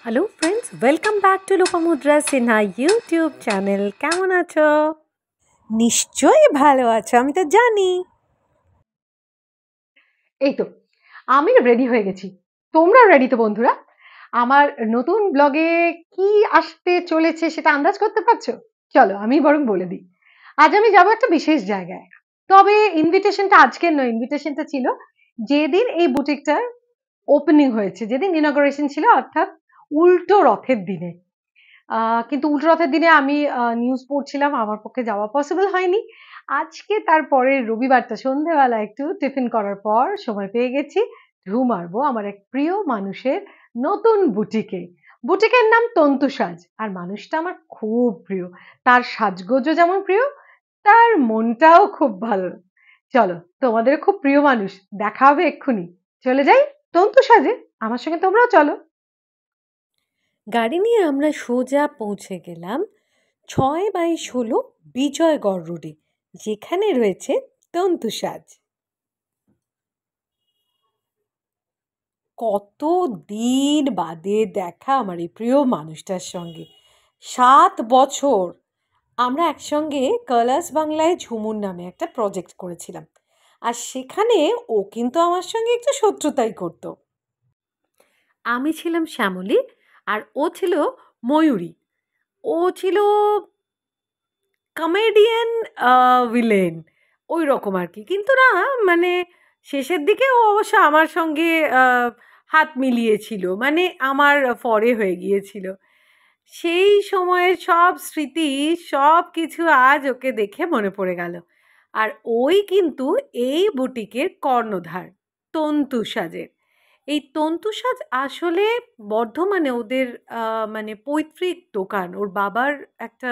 Hello friends, welcome back to Lopamudra Sinha YouTube channel. কেমন আছো? নিশ্চয়ই ভালো আছো, আমি তো জানি। এই তো আমি রেডি হয়ে গেছি। তোমরা রেডি তো বন্ধুরা? আমার নতুন ব্লগে কি আসতে চলেছে সেটা আন্দাজ করতে পারছো? চলো আমি বরং বলে দিই। আজ আমি যাব একটা বিশেষ জায়গায়। তবে ইনভিটেশনটা আজকের নয়, ইনভিটেশনটা ছিল যেদিন এই বুটিকটার ওপেনিং হয়েছে, যেদিন ইনঅগারেশন ছিল, অর্থাৎ উল্টো রথের দিনে। কিন্তু উল্টো রথের দিনে আমি নিউজ পড়ছিলাম, আমার পক্ষে যাওয়া পসিবল হয়নি। আজকে তারপরে রবিবারটা সন্ধেবেলা একটু টিফিন করার পর সময় পেয়ে গেছি, ঢু মারবো আমার এক প্রিয় মানুষের নতুন বুটিকে। বুটিকের নাম তন্তু সাজ, আর মানুষটা আমার খুব প্রিয়। তার সাজগোজও যেমন প্রিয়, তার মনটাও খুব ভালো। চলো, তোমাদের খুব প্রিয় মানুষ, দেখা হবে এক্ষুনি। চলে যাই তন্তু সাজে, আমার সঙ্গে তোমরাও চলো। গাড়ি নিয়ে আমরা সোজা পৌঁছে গেলাম 6/16 বিজয়গড় রোডে, যেখানে রয়েছে তন্তু সাজ। কত দিন বাদে দেখা আমার এই প্রিয় মানুষটার সঙ্গে। 7 বছর আমরা একসঙ্গে কালার্স বাংলায় ঝুমুর নামে একটা প্রজেক্ট করেছিলাম, আর সেখানে ও কিন্তু আমার সঙ্গে একটু শত্রুতাই করতো। আমি ছিলাম শ্যামলী, আর ও ছিল ময়ূরী। ও ছিল কমেডিয়ান ভিলেন, ওই রকম আর কি। কিন্তু না, মানে শেষের দিকে ও অবশ্য আমার সঙ্গে হাত মিলিয়েছিল, মানে আমার ফরে হয়ে গিয়েছিল। সেই সময়ের সব স্মৃতি, সব কিছু আজ ওকে দেখে মনে পড়ে গেল। আর ওই কিন্তু এই বুটিকের কর্ণধার, তন্তু সাজের। এই তন্তু সাজ আসলে বর্ধমানে ওদের মানে পৈতৃক দোকান। ওর বাবার একটা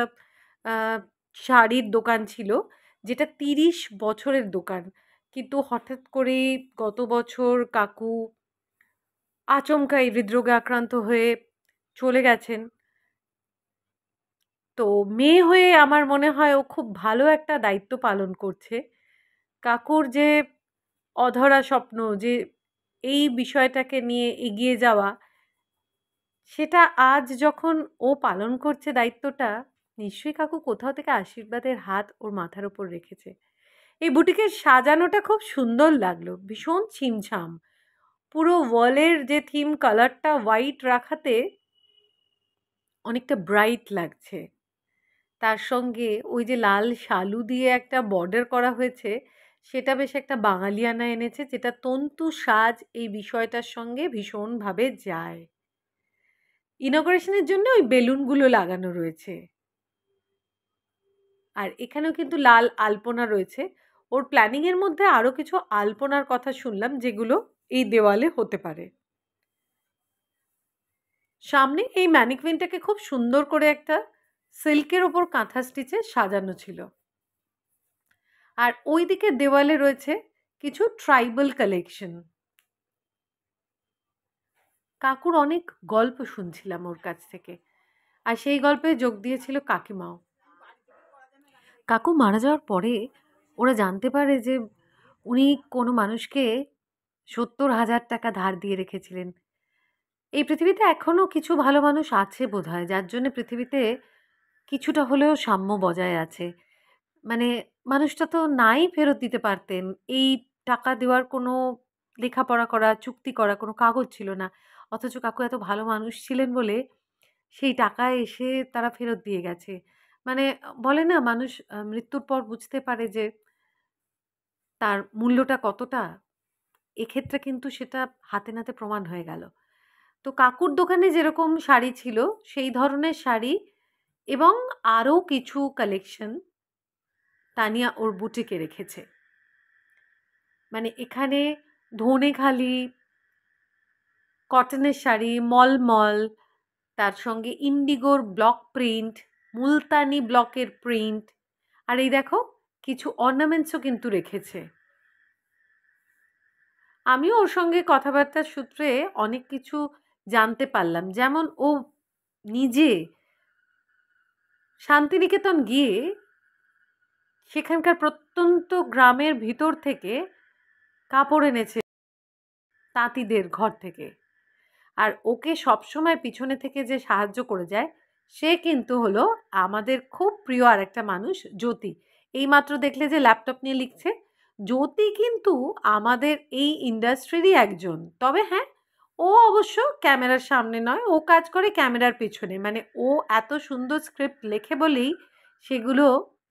আহ, শাড়ির দোকান ছিল, যেটা 30 বছরের দোকান। কিন্তু হঠাৎ করে গত বছর কাকু আচমকাই হৃদরোগে আক্রান্ত হয়ে চলে গেছেন। তো মেয়ে হয়ে আমার মনে হয় ও খুব ভালো একটা দায়িত্ব পালন করছে। কাকুর যে অধরা স্বপ্ন, যে এই বিষয়টাকে নিয়ে এগিয়ে যাওয়া, সেটা আজ যখন ও পালন করছে দায়িত্বটা, নিশ্চয়ই কাকু কোথাও থেকে আশীর্বাদের হাত ওর মাথার উপর রেখেছে। এই বুটিকের সাজানোটা খুব সুন্দর লাগলো, ভীষণ ছিমছাম। পুরো ওয়ালের যে থিম কালারটা হোয়াইট রাখাতে অনেকটা ব্রাইট লাগছে। তার সঙ্গে ওই যে লাল শালু দিয়ে একটা বর্ডার করা হয়েছে, সেটা বেশ একটা বাঙালিয়ানা এনেছে, যেটা তন্তু সাজ এই বিষয়টার সঙ্গে ভীষণভাবে যায়। ইনঅগারেশনের জন্য ওই বেলুনগুলো লাগানো রয়েছে, আর এখানেও কিন্তু লাল আলপনা রয়েছে। ওর প্ল্যানিংয়ের মধ্যে আরও কিছু আলপনার কথা শুনলাম, যেগুলো এই দেওয়ালে হতে পারে। সামনে এই ম্যানিকুইনটাকে খুব সুন্দর করে একটা সিল্কের ওপর কাঁথা স্টিচে সাজানো ছিল, আর ওই দিকের দেওয়ালে রয়েছে কিছু ট্রাইবাল কালেকশন। কাকুর অনেক গল্প শুনছিলাম ওর কাছ থেকে, আর সেই গল্পে যোগ দিয়েছিল কাকিমাও। কাকু মারা যাওয়ার পরে ওরা জানতে পারে যে উনি কোনো মানুষকে 70,000 টাকা ধার দিয়ে রেখেছিলেন। এই পৃথিবীতে এখনো কিছু ভালো মানুষ আছে বোধহয়, যার জন্য পৃথিবীতে কিছুটা হলেও সাম্য বজায় আছে। মানে মানুষটা তো নাই ফেরত দিতে পারতেন। এই টাকা দেওয়ার কোনো লেখাপড়া করা, চুক্তি করা কোনো কাগজ ছিল না। অথচ কাকু এত ভালো মানুষ ছিলেন বলে সেই টাকা এসে তারা ফেরত দিয়ে গেছে। মানে বলে না, মানুষ মৃত্যুর পর বুঝতে পারে যে তার মূল্যটা কতটা। এক্ষেত্রে কিন্তু সেটা হাতে নাতে প্রমাণ হয়ে গেল। তো কাকুর দোকানে যেরকম শাড়ি ছিল, সেই ধরনের শাড়ি এবং আরও কিছু কালেকশন তানিয়া ওর বুটিকে রেখেছে। মানে এখানে ধনেখালি কটনের শাড়ি, মলমল, তার সঙ্গে ইন্ডিগোর ব্লক প্রিন্ট, মুলতানি ব্লকের প্রিন্ট, আর এই দেখো কিছু অর্নামেন্টসও কিন্তু রেখেছে। আমিও ওর সঙ্গে কথাবার্তার সূত্রে অনেক কিছু জানতে পারলাম। যেমন ও নিজে শান্তিনিকেতন গিয়ে সেখানকার প্রত্যন্ত গ্রামের ভিতর থেকে কাপড় এনেছে তাঁতিদের ঘর থেকে। আর ওকে সবসময় পিছনে থেকে যে সাহায্য করে যায় সে কিন্তু হলো আমাদের খুব প্রিয় আরেকটা মানুষ, জ্যোতি। এইমাত্র দেখলে যে ল্যাপটপ নিয়ে লিখছে, জ্যোতি কিন্তু আমাদের এই ইন্ডাস্ট্রিরই একজন। তবে হ্যাঁ, ও অবশ্য ক্যামেরার সামনে নয়, ও কাজ করে ক্যামেরার পেছনে। মানে ও এত সুন্দর স্ক্রিপ্ট লেখে বলেই সেগুলো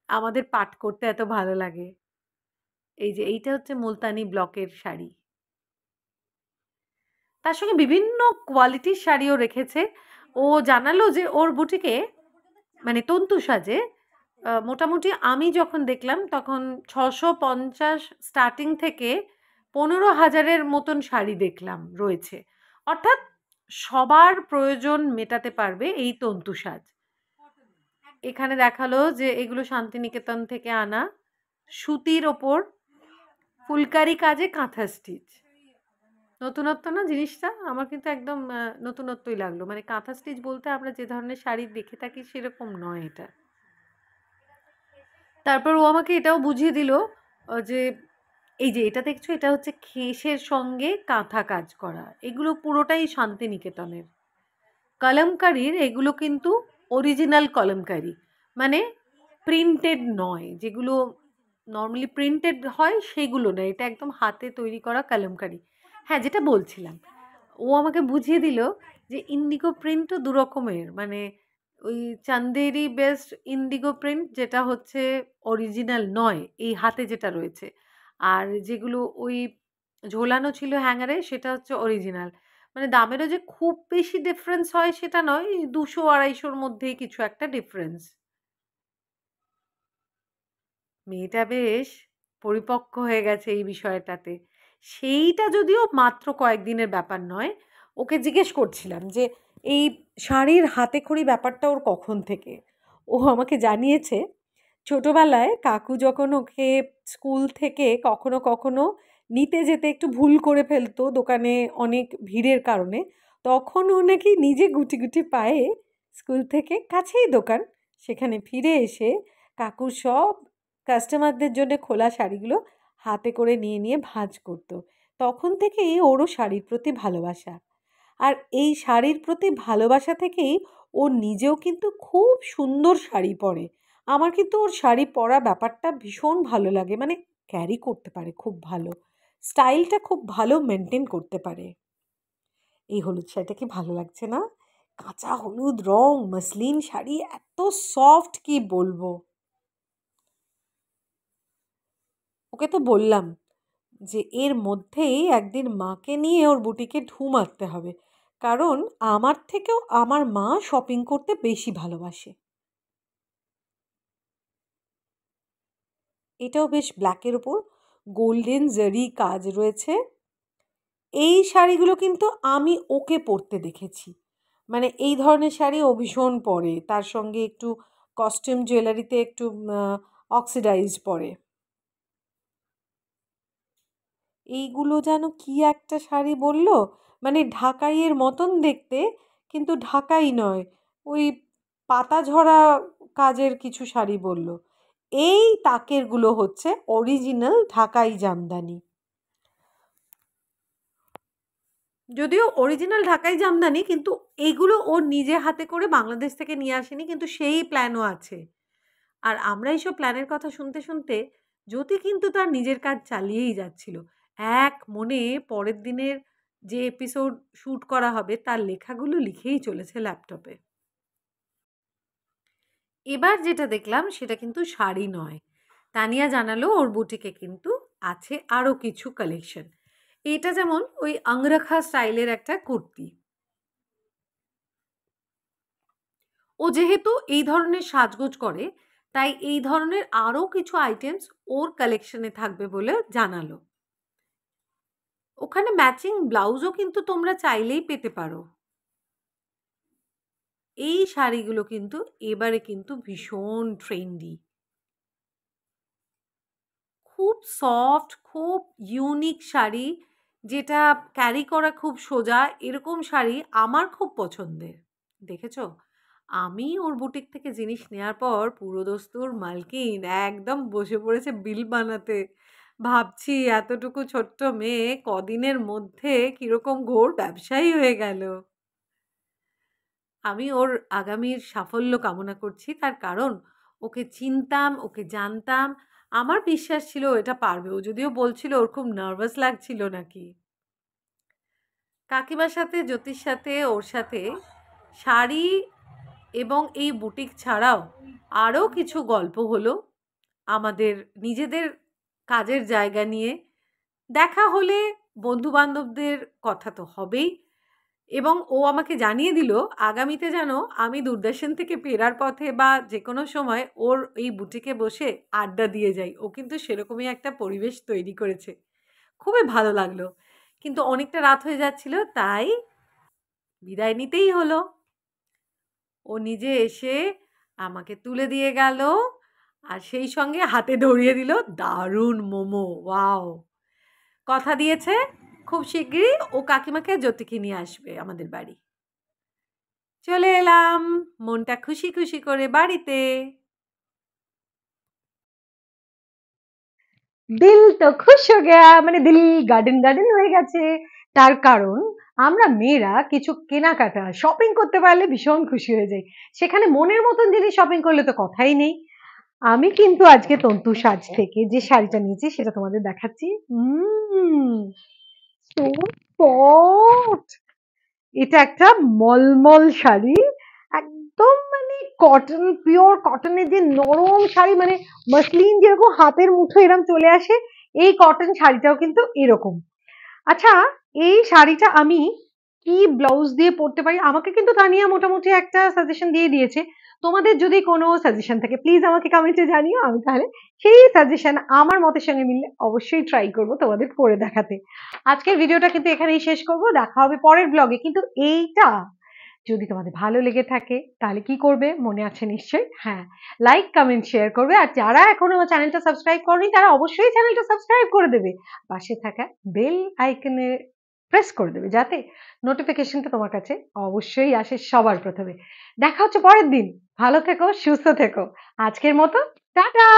আমাদের পাঠ করতে এত ভালো লাগে। এই যে এইটা হচ্ছে মুলতানি ব্লকের শাড়ি। তার সঙ্গে বিভিন্ন কোয়ালিটির শাড়িও রেখেছে। ও জানালো যে ওর বুটিকে মানে তন্তু সাজে মোটামুটি আমি যখন দেখলাম তখন ৬৫০ স্টার্টিং থেকে ১৫,০০০-এর মতন শাড়ি দেখলাম রয়েছে। অর্থাৎ সবার প্রয়োজন মেটাতে পারবে এই তন্তু সাজ। এখানে দেখালো যে এগুলো শান্তিনিকেতন থেকে আনা, সুতির ওপর ফুলকারি কাজে কাঁথা স্টিচ। নতুনত্ব না জিনিসটা? আমার কিন্তু একদম নতুনত্বই লাগলো। মানে কাঁথা স্টিচ বলতে আমরা যে ধরনের শাড়ি দেখে থাকি সেরকম নয় এটা। তারপর ও আমাকে এটাও বুঝিয়ে দিল যে এই যে এটা দেখছো, এটা হচ্ছে খেসের সঙ্গে কাঁথা কাজ করা। এগুলো পুরোটাই শান্তিনিকেতনের। কলমকারির এগুলো কিন্তু অরিজিনাল কলমকারি, মানে প্রিন্টেড নয়। যেগুলো নর্মালি প্রিন্টেড হয় সেগুলো না, এটা একদম হাতে তৈরি করা কলমকারি। হ্যাঁ, যেটা বলছিলাম, ও আমাকে বুঝিয়ে দিল যে ইন্ডিগো প্রিন্টও দু রকমের। মানে ওই চান্দেরি বেস্ট ইন্ডিগো প্রিন্ট যেটা হচ্ছে অরিজিনাল নয়, এই হাতে যেটা রয়েছে। আর যেগুলো ওই ঝোলানো ছিল হ্যাঙ্গারে সেটা হচ্ছে অরিজিনাল। মানে দামেরও যে খুব বেশি ডিফারেন্স হয় সেটা নয়, ২০০-২৫০-র মধ্যেই কিছু একটা ডিফারেন্স। মেয়েটা বেশ পরিপক্ক হয়ে গেছে এই বিষয়টাতে। সেইটা যদিও মাত্র কয়েকদিনের ব্যাপার নয়। ওকে জিজ্ঞেস করছিলাম যে এই শাড়ির হাতেখড়ি ব্যাপারটা ওর কখন থেকে? ও আমাকে জানিয়েছে ছোটবেলায় কাকু যখন ওকে স্কুল থেকে কখনো কখনো নিতে যেতে একটু ভুল করে ফেলতো দোকানে অনেক ভিড়ের কারণে, তখন ও নাকি নিজে গুটি গুটি পায়ে স্কুল থেকে, কাছেই দোকান, সেখানে ফিরে এসে কাকুর সব কাস্টমারদের জন্য খোলা শাড়িগুলো হাতে করে নিয়ে নিয়ে ভাঁজ করতো। তখন থেকেই ওরও শাড়ির প্রতি ভালোবাসা। আর এই শাড়ির প্রতি ভালোবাসা থেকেই ও নিজেও কিন্তু খুব সুন্দর শাড়ি পরে। আমার কিন্তু ওর শাড়ি পরা ব্যাপারটা ভীষণ ভালো লাগে। মানে ক্যারি করতে পারে খুব ভালো। স্টাইলটা খুব ভালো মেইনটেইন করতে পারে। এই হলুদ শাড়িটা কি ভালো লাগছে না? কাঁচা হলুদ রং, মসলিন শাড়ি, এত সফট কি বলবো। ওকে তো বললাম যে এর মধ্যেই একদিন মাকে নিয়ে ওর বুটিকে ঢুঁ মারতে হবে। কারণ আমার থেকেও আমার মা শপিং করতে বেশি ভালোবাসে। এটাও বেশ ব্ল্যাকের ওপর গোল্ডেন জারি কাজ রয়েছে। এই শাড়িগুলো কিন্তু আমি ওকে পরতে দেখেছি। মানে এই ধরনের শাড়ি ও ভীষণ পরে। তার সঙ্গে একটু কস্টিউম জুয়েলারিতে একটু অক্সিডাইজড পরে। এইগুলো যেন কি একটা শাড়ি বলল, মানে ঢাকাইয়ের মতন দেখতে, কিন্তু ঢাকাই নয়, ওই পাতা ঝরা কাজের কিছু শাড়ি বলল। এই তাকেরগুলো হচ্ছে অরিজিনাল ঢাকাই জামদানি। যদিও অরিজিনাল ঢাকাই জামদানি, কিন্তু এইগুলো ও নিজে হাতে করে বাংলাদেশ থেকে নিয়ে আসেনি, কিন্তু সেই প্ল্যানও আছে। আর আমরা এইসব প্ল্যানের কথা শুনতে শুনতে জ্যোতি কিন্তু তার নিজের কাজ চালিয়েই যাচ্ছিল। এক মনে পরের দিনের যে এপিসোড শ্যুট করা হবে তার লেখাগুলো লিখেই চলেছে ল্যাপটপে। এবার যেটা দেখলাম সেটা কিন্তু শাড়ি নয়। তানিয়া জানালো ওর বুটিকে কিন্তু আছে আরও কিছু কালেকশন। এটা যেমন ওই আংরাখা স্টাইলের একটা কুর্তি। ও যেহেতু এই ধরনের সাজগোজ করে, তাই এই ধরনের আরও কিছু আইটেমস ওর কালেকশনে থাকবে বলে জানালো। ওখানে ম্যাচিং ব্লাউজও কিন্তু তোমরা চাইলেই পেতে পারো। এই শাড়িগুলো কিন্তু এবারে কিন্তু ভীষণ ট্রেন্ডি। খুব সফট, খুব ইউনিক শাড়ি, যেটা ক্যারি করা খুব সোজা। এরকম শাড়ি আমার খুব পছন্দের। দেখেছো, আমি ওর বুটিক থেকে জিনিস নেওয়ার পর পুরোদস্তুর মালকিন একদম বসে পড়েছে বিল বানাতে। ভাবছি এতটুকু ছোট্ট মেয়ে কদিনের মধ্যে কিরকম ঘোর ব্যবসায়ী হয়ে গেল। আমি ওর আগামীর সাফল্য কামনা করছি। তার কারণ ওকে চিনতাম, ওকে জানতাম। আমার বিশ্বাস ছিল ও এটা পারবে। ও যদিও বলছিল ওর খুব নার্ভাস লাগছিল নাকি। কাকিমার সাথে, জ্যোতির সাথে, ওর সাথে শাড়ি এবং এই বুটিক ছাড়াও আরও কিছু গল্প হলো আমাদের নিজেদের কাজের জায়গা নিয়ে। দেখা হলে বন্ধু-বান্ধবদের কথা তো হবেই এবং ও আমাকে জানিয়ে দিল আগামীতে যেন আমি দূরদর্শন থেকে ফেরার পথে বা যেকোনো সময় ওর এই বুটিকে বসে আড্ডা দিয়ে যাই। ও কিন্তু সেরকমই একটা পরিবেশ তৈরি করেছে। খুবই ভালো লাগলো। কিন্তু অনেকটা রাত হয়ে যাচ্ছিল, তাই বিদায় নিতেই হলো। ও নিজে এসে আমাকে তুলে দিয়ে গেল আর সেই সঙ্গে হাতে ধরিয়ে দিল দারুণ মোমো। ওয়াও! কথা দিয়েছে খুব শিগগিরই ও কাকিমাকে জ্যোতিকে নিয়ে আসবে আমাদের বাড়ি। চলে এলাম মনটা খুশি খুশি করে বাড়িতে। দিল তো খুশ হো গয়া, মানে দিল গার্ডেন গার্ডেন হয়ে গেছে। তার কারণ আমরা মেয়েরা কিছু কেনাকাটা শপিং করতে পারলে ভীষণ খুশি হয়ে যাই। সেখানে মনের মতন জিনিস শপিং করলে তো কথাই নেই। আমি কিন্তু আজকে তন্তু সাজ থেকে যে শাড়িটা নিয়েছি সেটা তোমাদের দেখাচ্ছি। সো সফট, এটা একটা মলমল শাড়ি, একদম মানে কটন, পিওর কটনের যে নরম শাড়ি, মানে মসলিন যেরকম হাতের মুঠো এরকম চলে আসে, এই কটন শাড়িটাও কিন্তু এরকম। আচ্ছা, এই শাড়িটা আমি কি ব্লাউজ দিয়ে পরতে পারি, আমাকে কিন্তু তানিয়া মোটামুটি একটা সাজেশন দিয়ে দিয়েছে। তোমাদের যদি কোনো সাজেশন থাকে প্লিজ আমাকে কমেন্টে জানিও, আমি তাহলে সেই সাজেশন আমার মতের সঙ্গে মিললে অবশ্যই ট্রাই করব তোমাদের পরে দেখাতে। আজকের ভিডিওটা কিন্তু এখানেই শেষ করব, দেখা হবে পরের ব্লগে। কিন্তু এইটা যদি তোমাদের ভালো লেগে থাকে তাহলে কি করবে মনে আছে নিশ্চয়ই? হ্যাঁ, লাইক কমেন্ট শেয়ার করবে। আর যারা এখনো আমার চ্যানেলটা সাবস্ক্রাইব করনি তারা অবশ্যই চ্যানেলটা সাবস্ক্রাইব করে দেবে, পাশে থাকা বেল আইকনে প্রেস করে দেবে যাতে নোটিফিকেশনটা তোমার কাছে অবশ্যই আসে সবার প্রথমে। দেখা হচ্ছে পরের দিন। ভালো থেকো, সুস্থ থেকো। আজকের মতো টাটা।